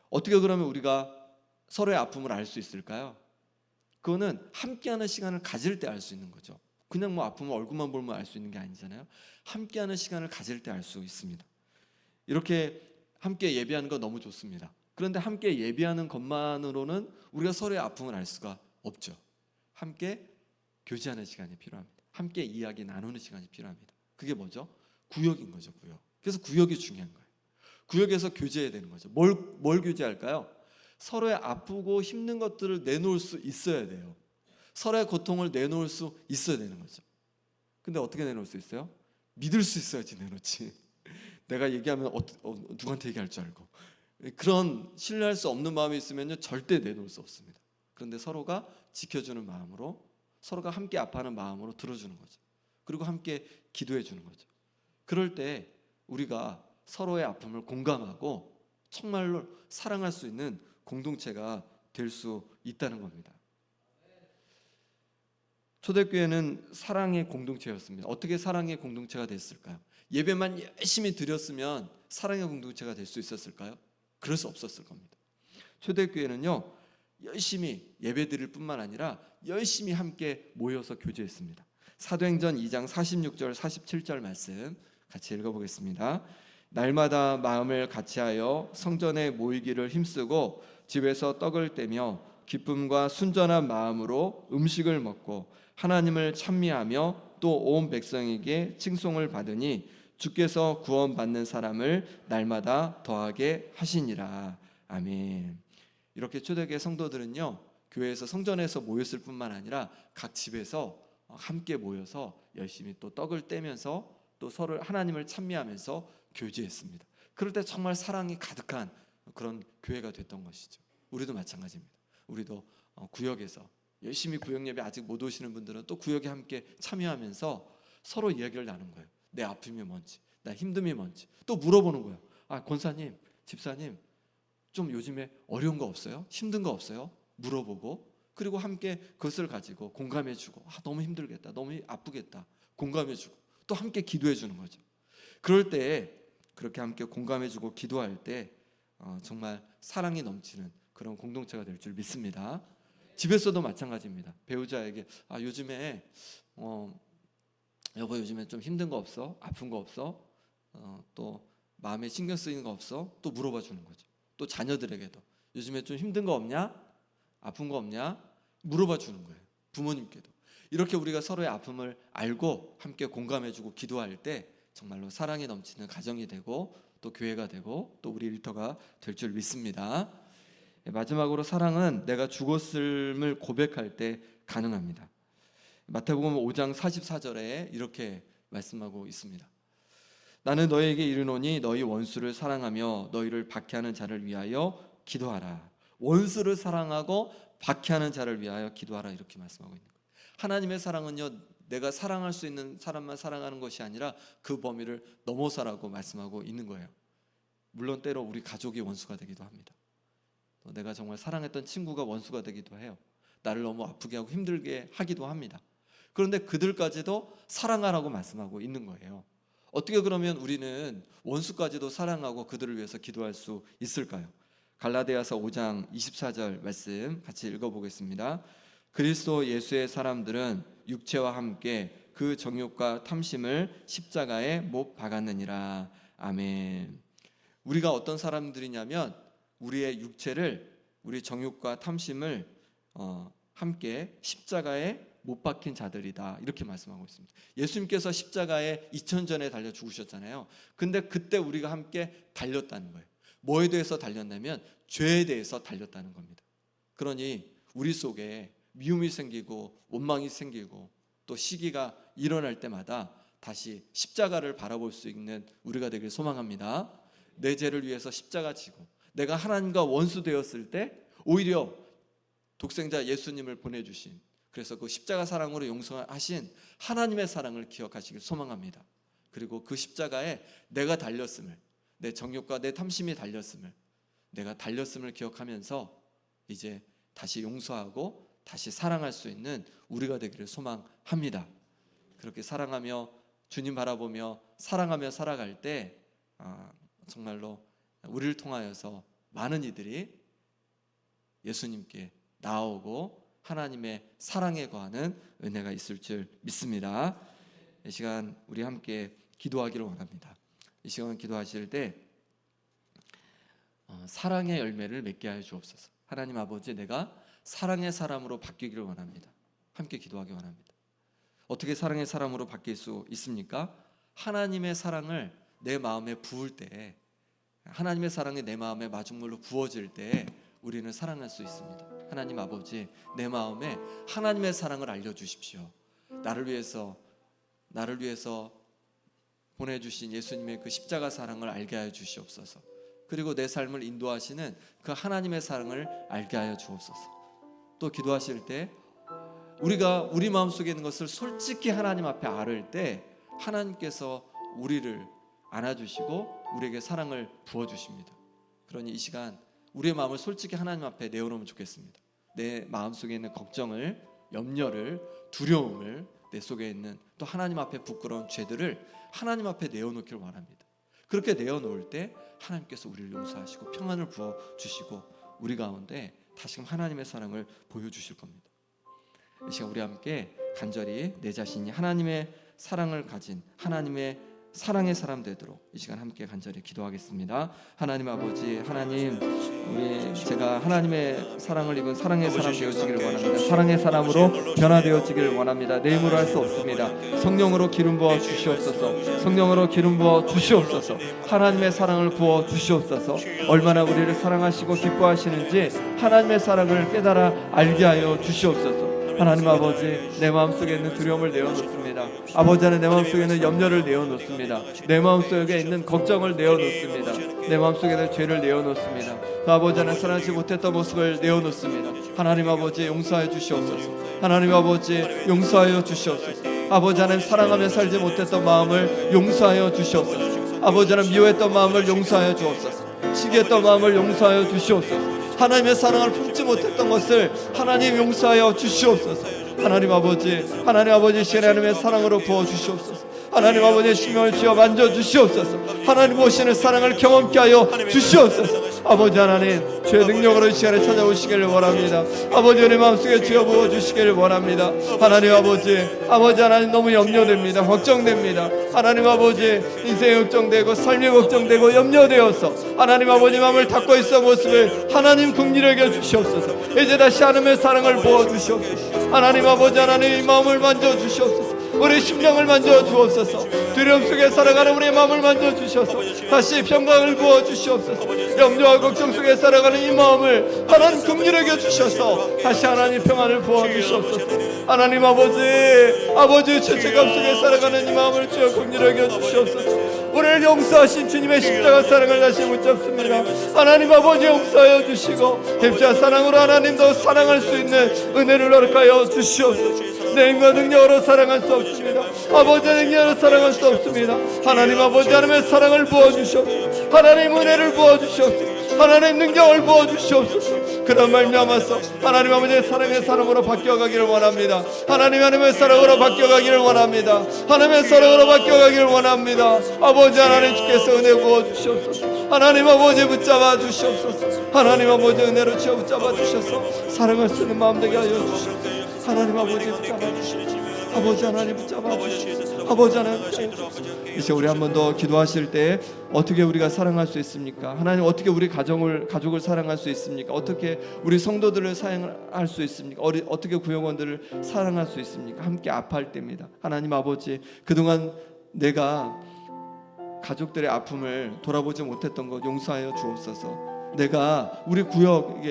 어떻게 그러면 우리가 서로의 아픔을 알 수 있을까요? 그거는 함께하는 시간을 가질 때 알 수 있는 거죠. 그냥 뭐 아프면 얼굴만 보면 알 수 있는 게 아니잖아요. 함께하는 시간을 가질 때 알 수 있습니다. 이렇게 함께 예배하는 거 너무 좋습니다. 그런데 함께 예배하는 것만으로는 우리가 서로의 아픔을 알 수가 없죠. 함께 교제하는 시간이 필요합니다. 함께 이야기 나누는 시간이 필요합니다. 그게 뭐죠? 구역인 거죠. 구역. 그래서 구역이 중요한 거예요. 구역에서 교제해야 되는 거죠. 뭘 교제할까요? 서로의 아프고 힘든 것들을 내놓을 수 있어야 돼요. 서로의 고통을 내놓을 수 있어야 되는 거죠. 근데 어떻게 내놓을 수 있어요? 믿을 수 있어야지 내놓지. 내가 얘기하면 누구한테 얘기할 줄 알고. 그런 신뢰할 수 없는 마음이 있으면요 절대 내놓을 수 없습니다. 그런데 서로가 지켜주는 마음으로, 서로가 함께 아파하는 마음으로 들어주는 거죠. 그리고 함께 기도해 주는 거죠. 그럴 때 우리가 서로의 아픔을 공감하고 정말로 사랑할 수 있는 공동체가 될 수 있다는 겁니다. 초대교회는 사랑의 공동체였습니다. 어떻게 사랑의 공동체가 됐을까요? 예배만 열심히 드렸으면 사랑의 공동체가 될 수 있었을까요? 그럴 수 없었을 겁니다. 초대교회는요, 열심히 예배드릴 뿐만 아니라 열심히 함께 모여서 교제했습니다. 사도행전 2장 46절 47절 말씀 같이 읽어보겠습니다. 날마다 마음을 같이하여 성전에 모이기를 힘쓰고 집에서 떡을 떼며 기쁨과 순전한 마음으로 음식을 먹고 하나님을 찬미하며 또 온 백성에게 칭송을 받으니 주께서 구원받는 사람을 날마다 더하게 하시니라. 아멘. 이렇게 초대교회 성도들은요, 교회에서 성전에서 모였을 뿐만 아니라 각 집에서 함께 모여서 열심히 또 떡을 떼면서 또 서로 하나님을 찬미하면서 교제했습니다. 그럴 때 정말 사랑이 가득한 그런 교회가 됐던 것이죠. 우리도 마찬가지입니다. 우리도 구역에서 열심히 구역 예배 아직 못 오시는 분들은 또 구역에 함께 참여하면서 서로 이야기를 나눈 거예요. 내 아픔이 뭔지, 나 힘듦이 뭔지 또 물어보는 거예요. 아, 권사님, 집사님, 좀 요즘에 어려운 거 없어요? 힘든 거 없어요? 물어보고, 그리고 함께 그것을 가지고 공감해주고, 아, 너무 힘들겠다, 너무 아프겠다, 공감해주고, 또 함께 기도해주는 거죠. 그럴 때 그렇게 함께 공감해주고 기도할 때 정말 사랑이 넘치는 그런 공동체가 될 줄 믿습니다. 집에서도 마찬가지입니다. 배우자에게 아, 요즘에 여보 요즘에 좀 힘든 거 없어? 아픈 거 없어? 또 마음에 신경 쓰이는 거 없어? 또 물어봐 주는 거죠. 또 자녀들에게도 요즘에 좀 힘든 거 없냐? 아픈 거 없냐? 물어봐 주는 거예요. 부모님께도. 이렇게 우리가 서로의 아픔을 알고 함께 공감해주고 기도할 때 정말로 사랑이 넘치는 가정이 되고 또 교회가 되고 또 우리 일터가 될 줄 믿습니다. 마지막으로 사랑은 내가 죽었음을 고백할 때 가능합니다. 마태복음 5장 44절에 이렇게 말씀하고 있습니다. 나는 너희에게 이르노니 너희 원수를 사랑하며 너희를 박해하는 자를 위하여 기도하라. 원수를 사랑하고 박해하는 자를 위하여 기도하라, 이렇게 말씀하고 있는 거예요. 하나님의 사랑은요, 내가 사랑할 수 있는 사람만 사랑하는 것이 아니라 그 범위를 넘어서라고 말씀하고 있는 거예요. 물론 때로 우리 가족이 원수가 되기도 합니다. 또 내가 정말 사랑했던 친구가 원수가 되기도 해요. 나를 너무 아프게 하고 힘들게 하기도 합니다. 그런데 그들까지도 사랑하라고 말씀하고 있는 거예요. 어떻게 그러면 우리는 원수까지도 사랑하고 그들을 위해서 기도할 수 있을까요? 갈라디아서 5장 24절 말씀 같이 읽어보겠습니다. 그리스도 예수의 사람들은 육체와 함께 그 정욕과 탐심을 십자가에 못 박았느니라. 아멘. 우리가 어떤 사람들이냐면 우리의 육체를, 우리 정욕과 탐심을 함께 십자가에 못 박힌 자들이다, 이렇게 말씀하고 있습니다. 예수님께서 십자가에 2000 전에 달려 죽으셨잖아요. 근데 그때 우리가 함께 달렸다는 거예요. 뭐에 대해서 달렸냐면 죄에 대해서 달렸다는 겁니다. 그러니 우리 속에 미움이 생기고 원망이 생기고 또 시기가 일어날 때마다 다시 십자가를 바라볼 수 있는 우리가 되길 소망합니다. 내 죄를 위해서 십자가 지고 내가 하나님과 원수 되었을 때 오히려 독생자 예수님을 보내주신, 그래서 그 십자가 사랑으로 용서하신 하나님의 사랑을 기억하시길 소망합니다. 그리고 그 십자가에 내가 달렸음을, 내 정욕과 내 탐심이 달렸음을, 내가 달렸음을 기억하면서 이제 다시 용서하고 다시 사랑할 수 있는 우리가 되기를 소망합니다. 그렇게 사랑하며 주님 바라보며 사랑하며 살아갈 때 정말로 우리를 통하여서 많은 이들이 예수님께 나오고 하나님의 사랑에 거하는 은혜가 있을 줄 믿습니다. 이 시간 우리 함께 기도하기를 원합니다. 이 시간 기도하실 때 사랑의 열매를 맺게 하여 주옵소서. 하나님 아버지, 내가 사랑의 사람으로 바뀌기를 원합니다. 함께 기도하기 원합니다. 어떻게 사랑의 사람으로 바뀔 수 있습니까? 하나님의 사랑을 내 마음에 부을 때, 하나님의 사랑이 내 마음에 마중물로 부어질 때 우리는 사랑할 수 있습니다. 하나님 아버지, 내 마음에 하나님의 사랑을 알려주십시오. 나를 위해서 보내주신 예수님의 그 십자가 사랑을 알게 하여 주시옵소서. 그리고 내 삶을 인도하시는 그 하나님의 사랑을 알게 하여 주옵소서. 또 기도하실 때 우리가 우리 마음속에 있는 것을 솔직히 하나님 앞에 아를 때 하나님께서 우리를 안아주시고 우리에게 사랑을 부어주십니다. 그러니 이 시간 우리의 마음을 솔직히 하나님 앞에 내어놓으면 좋겠습니다. 내 마음속에 있는 걱정을, 염려를, 두려움을, 내 속에 있는 또 하나님 앞에 부끄러운 죄들을 하나님 앞에 내어놓기를 원합니다. 그렇게 내어놓을 때 하나님께서 우리를 용서하시고 평안을 부어주시고 우리 가운데 다시금 하나님의 사랑을 보여주실 겁니다. 이 시간 우리 함께 간절히 내 자신이 하나님의 사랑을 가진 하나님의 사랑의 사람 되도록 이 시간 함께 간절히 기도하겠습니다. 하나님 아버지, 하나님, 제가 하나님의 사랑을 입은 사랑의 사람 되어지기를 원합니다. 사랑의 사람으로 변화되어지기를 원합니다. 내 힘으로 할 수 없습니다. 성령으로 기름 부어 주시옵소서. 성령으로 기름 부어 주시옵소서. 하나님의 사랑을 부어 주시옵소서. 얼마나 우리를 사랑하시고 기뻐하시는지 하나님의 사랑을 깨달아 알게 하여 주시옵소서. 하나님 아버지, 내 마음속에 있는 두려움을 내어놓습니다. 아버지 안에 내 마음속에 있는 염려를 내어놓습니다. 내 마음속에 있는 걱정을 내어놓습니다. 내 마음속에 있는 죄를 내어놓습니다. 그 아버지 안에 사랑하지 못했던 모습을 내어놓습니다. 하나님 아버지 용서하여 주시옵소서. 하나님 아버지 용서하여 주시옵소서. 아버지 안에 사랑하며 살지 못했던 마음을 용서하여 주시옵소서. 아버지 안에 미워했던 마음을 용서하여 주옵소서. 시기했던 마음을 용서하여 주시옵소서. 하나님의 사랑을 품지 못했던 것을 하나님 용서하여 주시옵소서. 하나님 아버지 시간에 하나님의 사랑으로 부어주시옵소서. 하나님 아버지의 심령을 쥐어 만져주시옵소서. 하나님 오시는 사랑을 경험케 하여 주시옵소서. 아버지 하나님, 주의 능력으로 이 시간에 찾아오시기를 원합니다. 아버지 은혜 마음속에 쥐어 부어주시기를 원합니다. 하나님 아버지 하나님 너무 염려됩니다. 걱정됩니다. 하나님 아버지 인생이 걱정되고 삶이 걱정되고 염려되어서 하나님 아버지 마음을 닫고 있어 모습을 하나님 긍휼히 여겨 주시옵소서. 이제 다시 하나님의 사랑을 부어주시옵소서. 하나님 아버지 하나님 이 마음을 만져주시옵소서. 우리 심령을 만져주옵소서. 두려움 속에 살아가는 우리의 마음을 만져주셔서 다시 평강을 부어주시옵소서. 염려와 걱정 속에 살아가는 이 마음을 하나님 긍휼히 여겨 주셔서 다시 하나님 평안을 부어주시옵소서. 하나님 아버지 죄책감 속에 살아가는 이 마음을 주여 긍휼히 여겨 주시옵소서. 우리를 용서하신 주님의 십자가 사랑을 다시 붙잡습니다. 하나님 아버지 용서하여 주시고 십자가 사랑으로 하나님도 사랑할 수 있는 은혜를 허락하여 주시옵소서. 내 힘과 능력으로 사랑할 수 없습니다. 아버지의 능력으로 사랑할 수 없습니다. 하나님 아버지 하나님의 사랑을 부어주시옵소서. 하나님 은혜를 부어주시옵소서. 하나님 능력을 부어주시옵소서. 그런 말미암아서 하나님 아버지의 사랑의 사람으로 바뀌어가기를 원합니다. 하나님의 사랑으로 바뀌어가기를 원합니다. 하나님의 사랑으로 바뀌어가기를 원합니다. 아버지 하나님 주께서 은혜 부어주시옵소서. 하나님 아버지 붙잡아 주시옵소서. 하나님 아버지 은혜로 지어 붙잡아 주셔서 사랑할 수 있는 마음 되게 하여 주시옵소서. 하나님 아버지 붙잡아 주시옵소서. 아버지 하나님 붙잡아 주시옵소서. 아버지 하나님 이제 우리 한 번 더 기도하실 때 어떻게 우리가 사랑할 수 있습니까? 하나님 어떻게 우리 가족을 사랑할 수 있습니까? 어떻게 우리 성도들을 사랑할 수 있습니까? 어떻게 구역원들을 사랑할 수 있습니까? 함께 아파할 때입니다. 하나님 아버지 그동안 내가 가족들의 아픔을 돌아보지 못했던 것 용서하여 주옵소서. 내가 우리 구역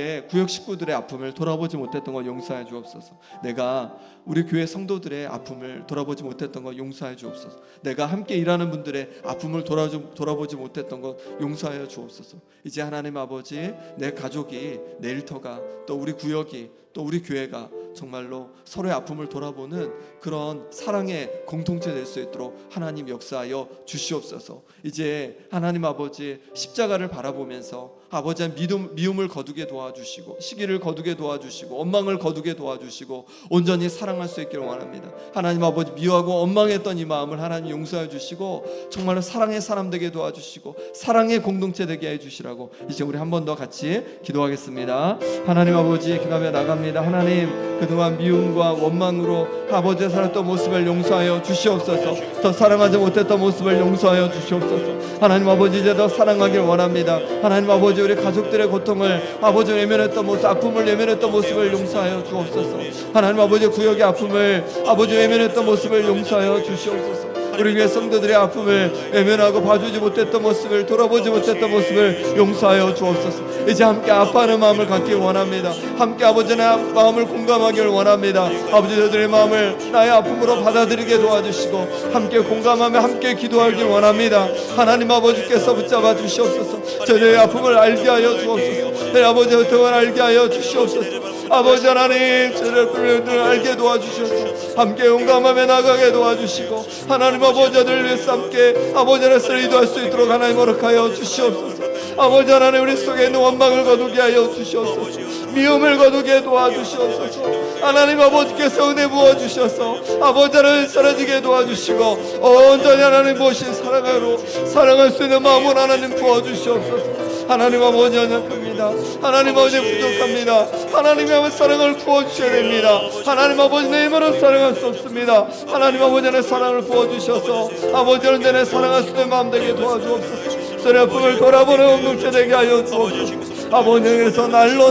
식구들의 아픔을 돌아보지 못했던 것 용서해 주옵소서. 내가 우리 교회 성도들의 아픔을 돌아보지 못했던 것 용서해 주옵소서. 내가 함께 일하는 분들의 아픔을 돌아보지 못했던 것 용서하여 주옵소서. 이제 하나님 아버지 내 가족이 내 일터가 또 우리 구역이 또 우리 교회가 정말로 서로의 아픔을 돌아보는 그런 사랑의 공동체 될 수 있도록 하나님 역사하여 주시옵소서. 이제 하나님 아버지 십자가를 바라보면서 아버지의 미움을 거두게 도와주시고 시기를 거두게 도와주시고 원망을 거두게 도와주시고 온전히 사랑할 수 있기를 원합니다. 하나님 아버지 미워하고 원망했던 이 마음을 하나님 용서해 주시고 정말로 사랑의 사람 되게 도와주시고 사랑의 공동체 되게 해주시라고 이제 우리 한 번 더 같이 기도하겠습니다. 하나님 아버지 기도하며 나갑니다. 하나님 그동안 미움과 원망으로 아버지의 살았던 모습을 용서하여 주시옵소서. 더 사랑하지 못했던 모습을 용서하여 주시옵소서. 하나님 아버지 이제 더 사랑하길 원합니다. 하나님 아버지 우리 가족들의 고통을 아버지 외면했던 모습 아픔을 외면했던 모습을 용서하여 주옵소서. 하나님 아버지 구역의 아픔을 아버지 외면했던 모습을 용서하여 주시옵소서. 우리 교회 성도들의 아픔을 외면하고 봐주지 못했던 모습을 돌아보지 못했던 모습을 용서하여 주옵소서. 이제 함께 아파하는 마음을 갖길 원합니다. 함께 아버지의 마음을 공감하기를 원합니다. 아버지 저들의 마음을 나의 아픔으로 받아들이게 도와주시고 함께 공감하며 함께 기도하길 원합니다. 하나님 아버지께서 붙잡아 주시옵소서. 저들의 아픔을 알게 하여 주옵소서. 내 아버지의 고통을 알게 하여 주시옵소서. 아버지 하나님 저들의 아픔을 알게 도와주셔서 함께 용감하며 나가게 도와주시고 하나님 아버지 저들을 위해서 함께 아버지 안에서 인도할 수 있도록 하나님 허락하여 주시옵소서. 아버지 하나님 우리 속에 있는 원망을 거두게 하여 주시옵소서. 미움을 거두게 도와주시옵소서. 하나님 아버지께서 은혜 부어주셔서 아버지 하나님 사라지게 도와주시고 온전히 하나님 모신 사랑으로 살아갈 수 있는 마음을 하나님 부어주시옵소서. 하나님 아버지 연약합니다. 하나님 아버지 부족합니다. 하나님의 사랑을 부어주셔야 됩니다. 하나님 아버지 내 힘으로 사랑할 수 없습니다. 하나님 아버지 내 사랑을 부어주셔서 아버지는 내 사랑할 수 있는 마음 되게 도와주옵소서. 손의 아픔을 돌아보는 공동체 되게 하여 주옵소서. 아버지께서 날로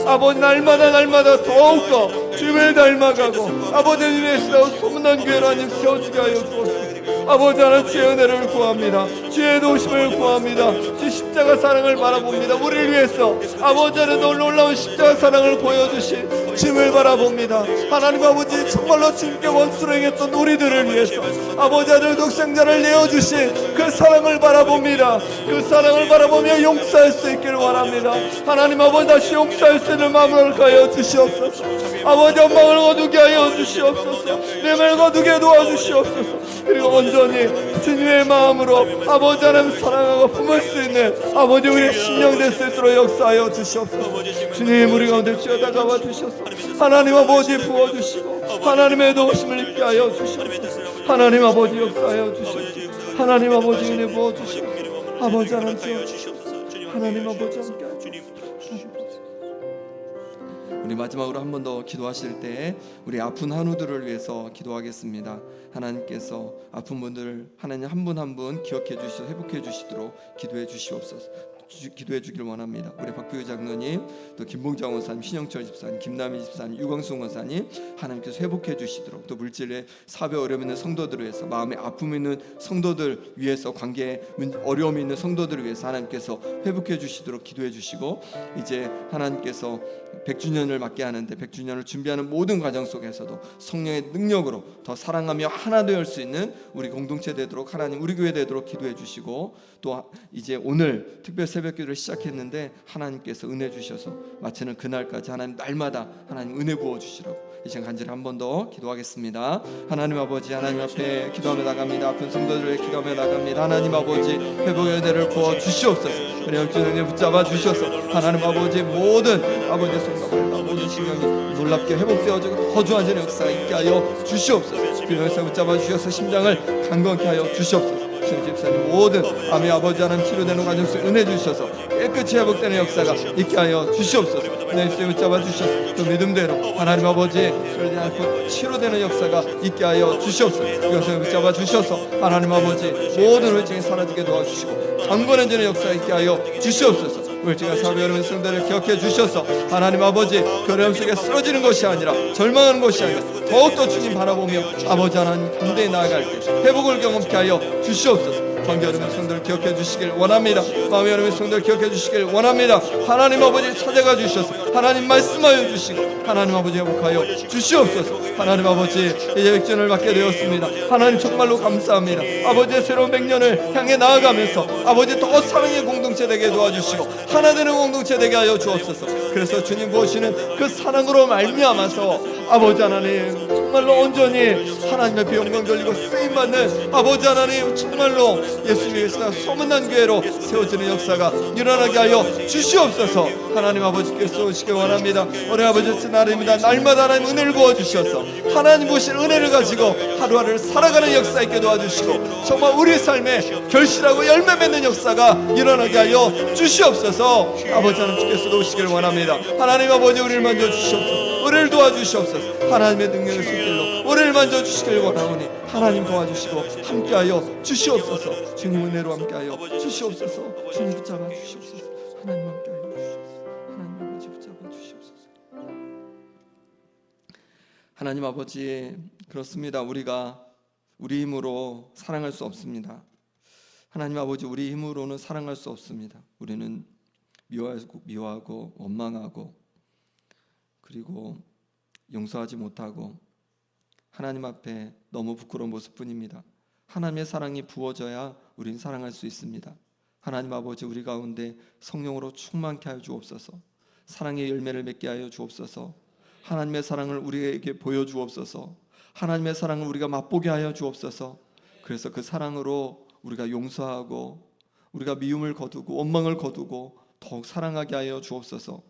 아버지 날마다 더욱더 주님을 닮아가고 아버지 위에서 소문난 교회를 하나님 세워주게 하여 주옵소서. 아버지 하나님 주의 은혜를 구합니다. 주의 도우심을 구합니다. 주 십자가 사랑을 바라봅니다. 우리를 위해서 아버지 하나님 놀라운 십자가 사랑을 보여주신 주님을 바라봅니다. 하나님 아버지 정말로 주님께 원수로 행했던 우리들을 위해서 아버지 아들 독생자를 내어주신 그 사랑을 바라봅니다. 그 사랑을 바라보며 용서할 수 있기를 원합니다. 하나님 아버지 다시 용서할 수 있는 마음을 가여 주시옵소서. 아버지 원망을 거두게 하여 주시옵소서. 내말 거두게 도와주시옵소서. 그리고 온전히 주님의 마음으로 아버지 하나님 사랑하고 품을 수 있는 아버지 우리의 신령 될 수 있도록 역사하여 주시옵소서. 주님 우리 가운데 주여 다가와 주셔서 하나님 아버지 부어주시고 하나님의 도우심을 입게 하여 주시옵소서. 하나님 아버지 역사하여 주시옵소서. 하나님 아버지 은혜 부어주시옵소서. 아버지 하나님 하나님 아버지 함께 하여 주시옵소서. 우리 마지막으로 한 번 더 기도하실 때 우리 아픈 한우들을 위해서 기도하겠습니다. 하나님께서 아픈 분들 하나님 한 분 한 분 기억해 주시고 회복해 주시도록 기도해 주시옵소서. 기도해 주길 원합니다. 우리 박규희 장로님, 또 김봉장 원사님, 신영철 집사님, 김남희 집사님, 유광순 원사님 하나님께서 회복해 주시도록, 또 물질에 사업에 어려움 있는 성도들을 위해서, 마음에 아픔 있는 성도들 위해서, 관계에 어려움이 있는 성도들을 위해서 하나님께서 회복해 주시도록 기도해 주시고, 이제 하나님께서 100주년을 맞게 하는데 100주년을 준비하는 모든 과정 속에서도 성령의 능력으로 더 사랑하며 하나 되어 수 있는 우리 공동체 되도록, 하나님 우리 교회 되도록 기도해 주시고, 또 이제 오늘 특별 새벽기도를 시작했는데 하나님께서 은혜 주셔서 마치는 그날까지 하나님 날마다 하나님 은혜 부어 주시라고 이 시간 간절히 한 번 더 기도하겠습니다. 하나님 아버지, 하나님 앞에 기도하며 나갑니다. 아픈 성도들을 기도하며 나갑니다. 하나님 아버지, 회복의 은혜를 부어 주시옵소서. 우리 영적인 붙잡아 주셔서 하나님 아버지 모든 아버지 성도들과 모든 신경이 놀랍게 회복되어지고 거주하는 역사가 있게 하여 주시옵소서. 그 역사 붙잡아 주셔서 심장을 강건케 하여 주시옵소서. 집사님 모든 암의 아버지 하나님 치료되는 과정 속에 은혜 주셔서 깨끗이 회복되는 역사가 있게 하여 주시옵소서. 내 입술에 붙잡아 주셔서 그 믿음대로 하나님 아버지 치료되는 역사가 있게 하여 주시옵소서. 이것을 붙잡아 주셔서 하나님 아버지 모든 우울증이 사라지게 도와주시고 강건해지는 역사가 있게 하여 주시옵소서. 우울증과 사업에 어려운 성도를 기억해 주셔서 하나님 아버지 그 어려움 속에 쓰러지는 것이 아니라 절망하는 것이 아니라 더욱더 주님 바라보며 아버지 하나님 담대히 나아갈 때 회복을 경험케 하여 주시옵소서. 관계 어려운 성도를 기억해 주시길 원합니다. 마음의 어려운 성도를 기억해 주시길 원합니다. 하나님 아버지 찾아가 주셔서 하나님 말씀하여 주시고 하나님 아버지 회복하여 주시옵소서. 하나님 아버지 이제 백전을 받게 되었습니다. 하나님 정말로 감사합니다. 아버지의 새로운 100년을 향해 나아가면서 아버지 더 사랑의 공동체 되게 도와주시고 하나 되는 공동체 되게 하여 주옵소서. 그래서 주님 보시는 그 사랑으로 말미암아서 아버지 하나님 정말로 온전히 하나님 앞에 영광 돌리고 쓰임받는 아버지 하나님 정말로 예수님 위해서 소문난 교회로 세워지는 역사가 일어나게 하여 주시옵소서. 하나님 아버지께서 오시길 원합니다. 오늘 아버지 날입니다. 날마다 하나님 은혜를 부어주셔서 하나님 보신 은혜를 가지고 하루하루를 살아가는 역사 있게 도와주시고 정말 우리 삶에 결실하고 열매 맺는 역사가 일어나게 하여 주시옵소서. 아버지 하나님께서도 오시길 원합니다. 하나님 아버지 우리를 만져주시옵소서. 우리를 도와주시옵소서. 하나님의 능력의 손길로 우리를 만져주시길 원하오니 하나님 도와주시고 함께하여 주시옵소서. 주님 은혜로 함께하여 주시옵소서. 주님 붙잡아 주시옵소서. 하나님 함께하여 주시옵소서. 하나님 아버지 붙잡아 주시옵소서. 하나님 아버지, 그렇습니다. 우리가 우리 힘으로 사랑할 수 없습니다. 하나님 아버지, 우리 힘으로는 사랑할 수 없습니다. 우리는 미워하고 원망하고 그리고 용서하지 못하고 하나님 앞에 너무 부끄러운 모습뿐입니다. 하나님의 사랑이 부어져야 우린 사랑할 수 있습니다. 하나님 아버지, 우리 가운데 성령으로 충만케 하여 주옵소서. 사랑의 열매를 맺게 하여 주옵소서. 하나님의 사랑을 우리에게 보여주옵소서. 하나님의 사랑을 우리가 맛보게 하여 주옵소서. 그래서 그 사랑으로 우리가 용서하고 우리가 미움을 거두고 원망을 거두고 더욱 사랑하게 하여 주옵소서.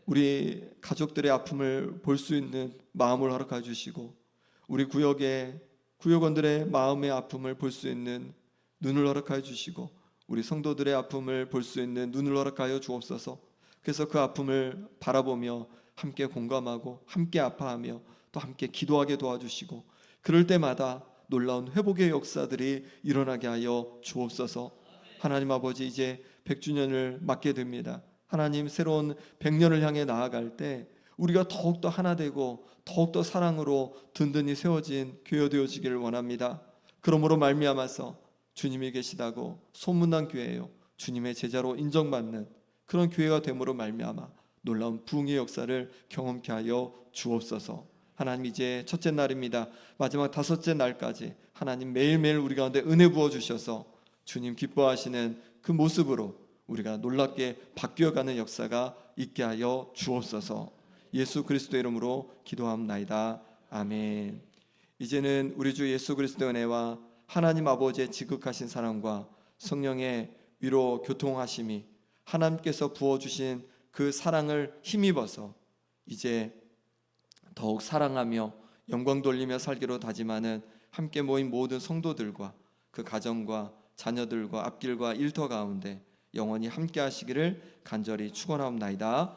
우리 가족들의 아픔을 볼 수 있는 마음을 허락하여 주시고 우리 구역의 구역원들의 마음의 아픔을 볼 수 있는 눈을 허락하여 주시고 우리 성도들의 아픔을 볼 수 있는 눈을 허락하여 주옵소서. 그래서 그 아픔을 바라보며 함께 공감하고 함께 아파하며 또 함께 기도하게 도와주시고 그럴 때마다 놀라운 회복의 역사들이 일어나게 하여 주옵소서. 하나님 아버지, 이제 100주년을 맞게 됩니다. 하나님, 새로운 100년을 향해 나아갈 때 우리가 더욱더 하나 되고 더욱더 사랑으로 든든히 세워진 교회 되어지기를 원합니다. 그러므로 말미암아서 주님이 계시다고 소문난 교회요, 주님의 제자로 인정받는 그런 교회가 됨으로 말미암아 놀라운 부흥의 역사를 경험케 하여 주옵소서. 하나님, 이제 첫째 날입니다. 마지막 다섯째 날까지 하나님 매일매일 우리 가운데 은혜 부어주셔서 주님 기뻐하시는 그 모습으로 우리가 놀랍게 바뀌어가는 역사가 있게 하여 주옵소서. 예수 그리스도의 이름으로 기도합나이다. 아멘. 이제는 우리 주 예수 그리스도의 은혜와 하나님 아버지의 지극하신 사랑과 성령의 위로 교통하심이 하나님께서 부어주신 그 사랑을 힘입어서 이제 더욱 사랑하며 영광 돌리며 살기로 다짐하는 함께 모인 모든 성도들과 그 가정과 자녀들과 앞길과 일터 가운데 영원히 함께 하시기를 간절히 축원하옵나이다.